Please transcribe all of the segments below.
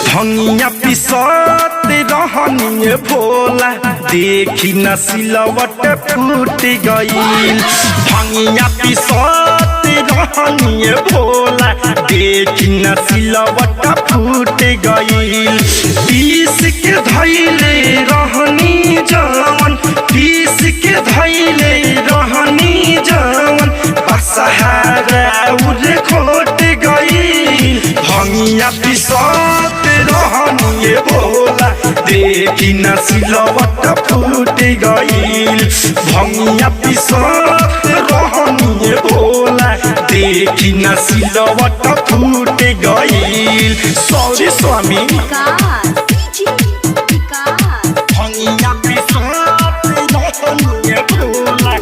भंगिया पिसत रहनी भोला देखी न सिलवट फूट गईल। भंगिया पिसत रहनी भोला देखी न सिलवट फूट गईल। पीस के धैले रहनी जवन, पीस के धैले रहनी जवन, बसहारा उरे खोट गईल। भंगिया पिसत रहनी भोला देखी न सिलवट फूट गईल। भंगिया पिसत रहनी भोला देखी न सिलवट फूट गईल। सॉरी स्वामी। भंगिया पिसत रहनी भोला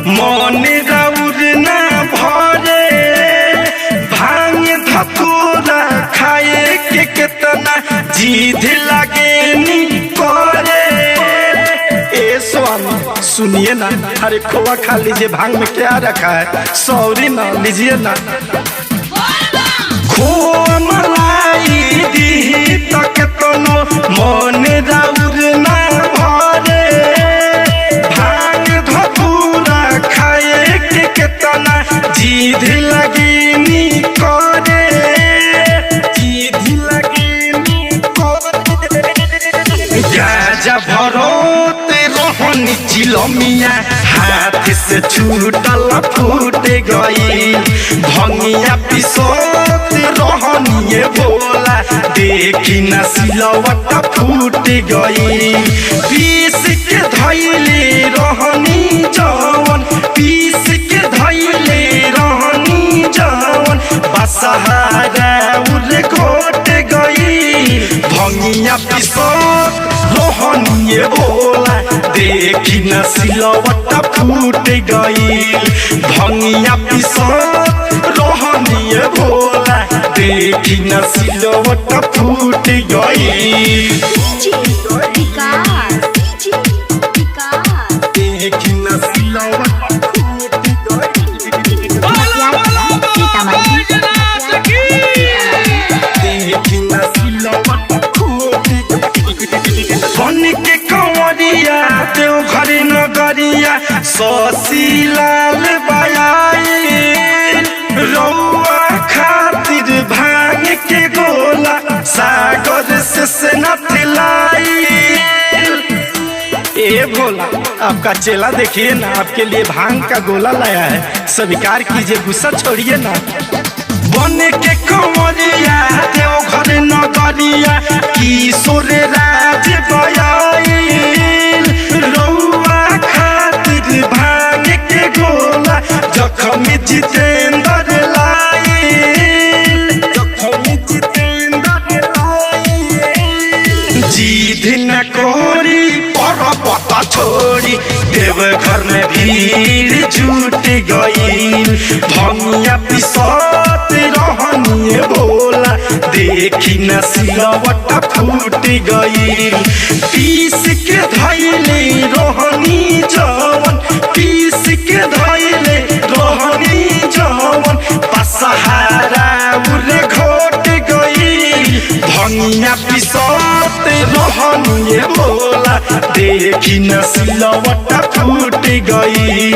मन गौर न भरे। भांग धतूरा खाए के कितना जिद लगे नी करे। ए स्वामी सुनिए ना, अरे खोआ खा लीजिए, भांग में क्या रखा है, सॉरी ना लीजिए ना। खोआ मलाई दी तक तो मन गौर न भरे। जिद लगनी करे, जिद लगनी करे। गाजा भरोत रहनी चिलमिया हाथ से छूटल फूट गई। भंगिया पिसत रहनी भोला देखी न सिलवट फूट गई। पीस के धैले रहनी जवन, पीस के धैले रहनी जवन, बसहारा उरे घोट गई। भंगिया पिसत रहनी भोला देखी न सिलवट फूट गई। भंगिया पिसत रहनी भोला देखी न सिलवट फूट गई। देखी न सिलवट फूट गई। देखी न सिलवट फूट गई। बन के कंवरिया देव घर नगरिया शशि लाल बयाई। रउआ खातिर भांग के गोला सागर से नथ लाई। ए भोला आपका चेला देखिए ना, आपके लिए भांग का गोला लाया है, स्वीकार कीजिए, गुस्सा छोड़िए ना। बन के कंवरिया देव घर नगरिया किशोर राज बयाईल। रउआ खातिर भांग के गोला जखम जितेंद्र लाईल, जखम जितेंद्र लाईल। जिद न कोरी पता छोड़ी देव घर में भीड़ जुट गई। भंगिया पिसत रहनी भोला देखी न सिलवट फूट गई। पीस के धैले रहनी जवन, पीस के धैले रहनी जवन, बसहारा उरे घोट गई। भंगिया पिसत रहनी भोला देखी न सिलवट फूट गई।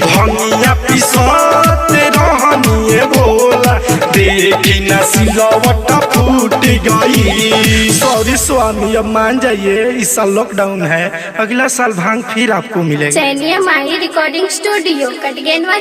भंगिया पिसत रहनी भोला देखी न सिलवट फूट गई। सॉरी स्वामी, अब मान जाइए, इस साल लॉकडाउन है, अगला साल भांग फिर आपको मिलेगा। चैनिया माही रिकॉर्डिंग स्टूडियो कटगेनवा।